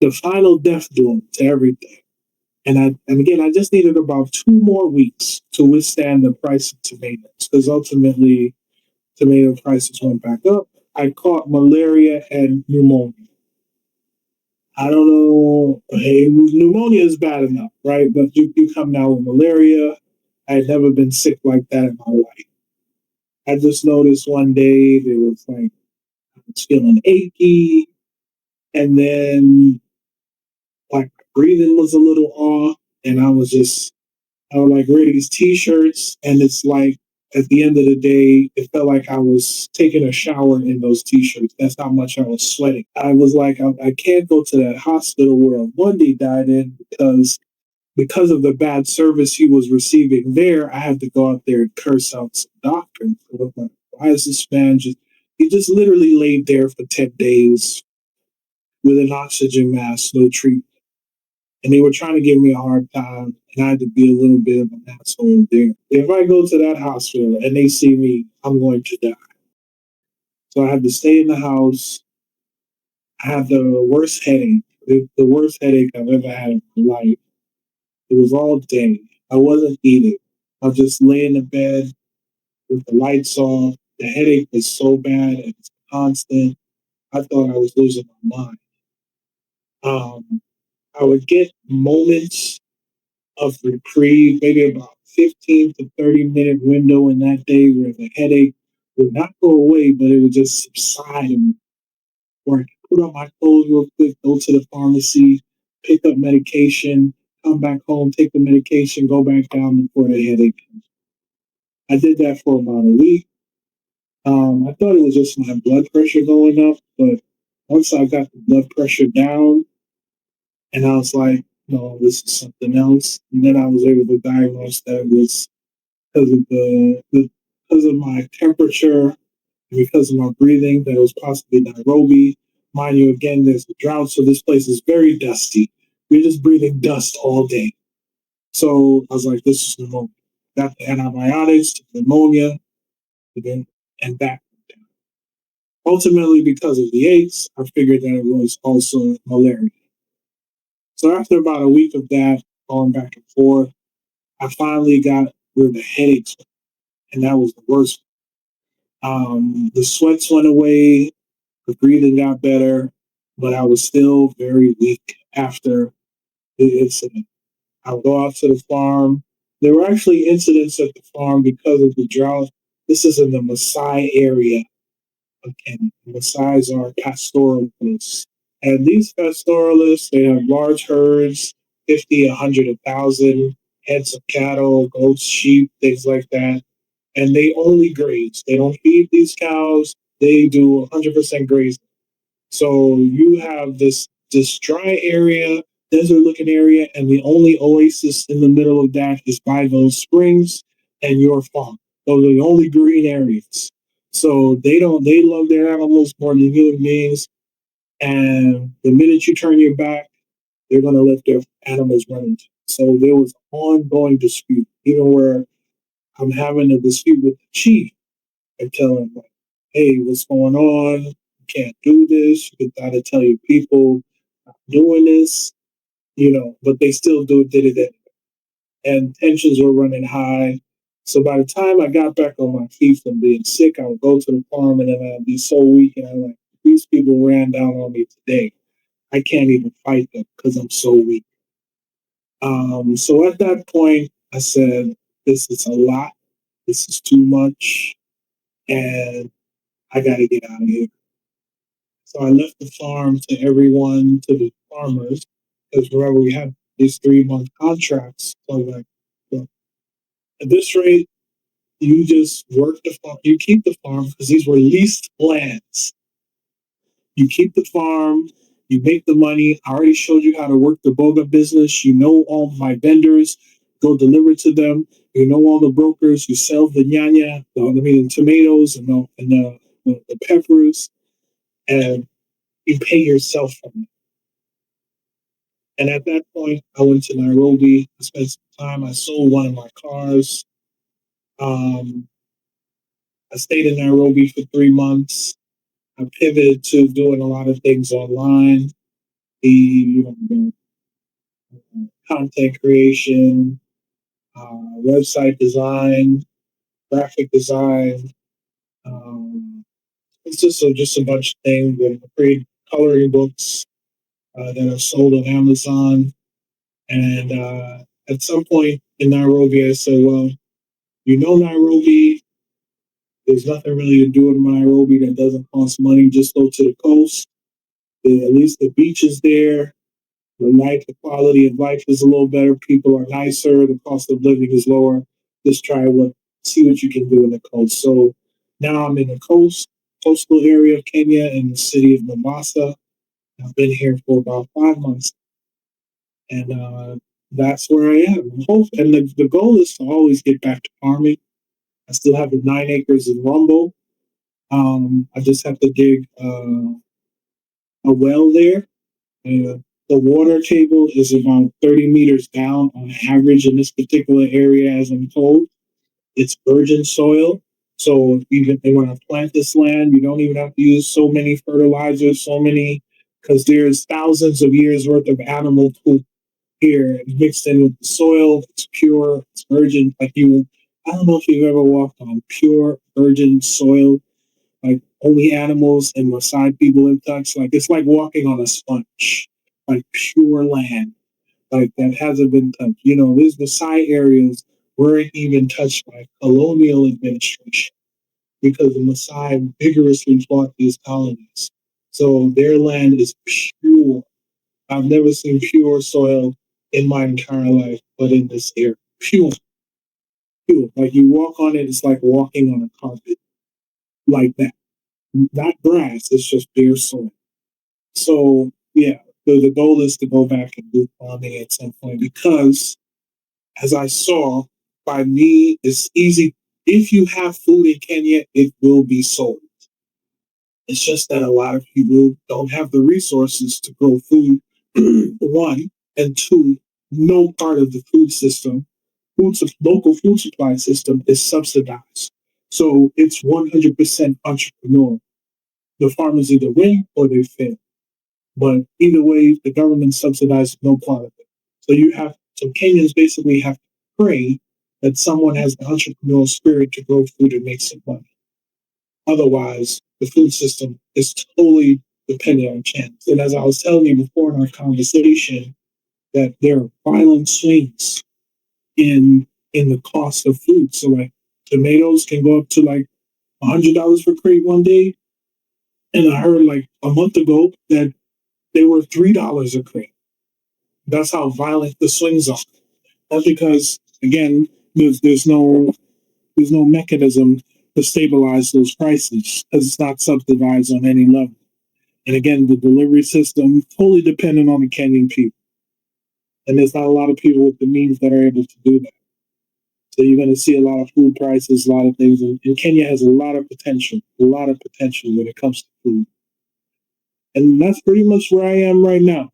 the final death doom to everything. And again, I just needed about 2 more weeks to withstand the price of tomatoes because ultimately tomato prices went back up. I caught malaria and pneumonia. I don't know. Hey, pneumonia is bad enough, right? But you come down with malaria. I had never been sick like that in my life. I just noticed one day there was like I was feeling achy, and then like my breathing was a little off, and I was like wear these t-shirts, and it's like at the end of the day, it felt like I was taking a shower in those t-shirts. That's how much I was sweating. I was like, I can't go to that hospital where Monday died in because of the bad service he was receiving there. I had to go out there and curse out some doctors. Like, why is this man he just literally laid there for 10 days with an oxygen mask, no treatment. And they were trying to give me a hard time, and I had to be a little bit of an asshole there. If I go to that hospital and they see me, I'm going to die. So I had to stay in the house. I had the worst headache, the worst headache I've ever had in my life. It was all day. I wasn't eating. I was just laying in bed with the lights off. The headache was so bad and it's constant. I thought I was losing my mind. Um, I would get moments of reprieve, maybe about 15 to 30-minute window in that day where the headache would not go away, but it would just subside. And or I could put on my clothes real quick, go to the pharmacy, pick up medication, come back home, take the medication, go back down before the headache. I did that for about a week. I thought it was just my blood pressure going up, but once I got the blood pressure down, and I was like, no, this is something else. And then I was able to diagnose that it was because of because of my temperature and because of my breathing that it was possibly Nairobi. Mind you, again, there's a drought, so this place is very dusty. We're just breathing dust all day. So I was like, this is pneumonia. Got the antibiotics, pneumonia, again, and back. Ultimately, because of the aches, I figured that it was also malaria. So after about a week of that, going back and forth, I finally got where the headaches went, and that was the worst. The sweats went away, the breathing got better, but I was still very weak after the incident. I would go out to the farm. There were actually incidents at the farm because of the drought. This is in the Maasai area of Kenya. Maasai's are pastoralists. And these pastoralists, they have large herds, 50, 100, 1,000 heads of cattle, goats, sheep, things like that. And they only graze. They don't feed these cows. They do 100% grazing. So you have this dry area, desert looking area, and the only oasis in the middle of that is by those springs and your farm. Those are the only green areas. So they love their animals more than human beings. And the minute you turn your back, they're gonna let their animals run into. So there was ongoing dispute, even where I'm having a dispute with the chief. I tell him, like, hey, what's going on? You can't do this. You gotta tell your people I'm doing this, but they still did it anyway. And tensions were running high. So by the time I got back on my feet from being sick, I would go to the farm and then I'd be so weak and I'm like, these people ran down on me today. I can't even fight them because I'm so weak. So at that point, I said, this is a lot. This is too much. And I got to get out of here. So I left the farm to everyone, to the farmers, because remember, we had these 3-month contracts. So I was like, well, at this rate, you just work the farm, you keep the farm because these were leased lands. You keep the farm, you make the money. I already showed you how to work the boga business. You know all my vendors, go deliver to them. You know all the brokers who sell the nyanya, tomatoes and the peppers, and you pay yourself from it. And at that point, I went to Nairobi. I spent some time. I sold one of my cars. Um, I stayed in Nairobi for 3 months. I pivoted to doing a lot of things online. the content creation, website design, graphic design. It's just a bunch of things. And create coloring books that are sold on Amazon. And at some point in Nairobi, I said, well, Nairobi, there's nothing really to do in Nairobi that doesn't cost money. Just go to the coast. At least the beach is there. The quality of life is a little better. People are nicer. The cost of living is lower. Just see what you can do in the coast. So now I'm in the coastal area of Kenya in the city of Mombasa. I've been here for about 5 months, and that's where I am. And the goal is to always get back to farming. I still have the 9 acres in Rumble. I just have to dig a well there. The water table is about 30 meters down on average in this particular area, as I'm told. It's virgin soil. So even when I plant this land, you don't even have to use so many fertilizers, because there's thousands of years worth of animal poop here mixed in with the soil. It's pure, it's virgin. I don't know if you've ever walked on pure virgin soil, like only animals and Maasai people in touch. Like it's like walking on a sponge, like pure land, like that hasn't been touched. These Maasai areas weren't even touched by colonial administration because the Maasai vigorously fought these colonies. So their land is pure. I've never seen pure soil in my entire life, but in this area, pure, pure. Like you walk on it, it's like walking on a carpet, like that. Not grass, it's just bare soil. So yeah, the goal is to go back and do farming at some point because, as I saw, by me, it's easy. If you have food in Kenya, it will be sold. It's just that a lot of people don't have the resources to grow food, one, and two, no part of the local food supply system is subsidized. So it's 100% entrepreneurial. The farmers either win or they fail. But either way, the government subsidizes no part of it. So Kenyans basically have to pray that someone has the entrepreneurial spirit to grow food and make some money. Otherwise, the food system is totally dependent on chance. And as I was telling you before in our conversation, that there are violent swings in the cost of food. So like tomatoes can go up to like $100 per crate one day, and I heard like a month ago that they were $3 a crate. That's how violent the swings are. That's because again, there's no mechanism to stabilize those prices because it's not subsidized on any level. And again, the delivery system fully dependent on the Kenyan people, and there's not a lot of people with the means that are able to do that. So you're going to see a lot of food prices, a lot of things, and Kenya has a lot of potential when it comes to food. And that's pretty much where I am right now.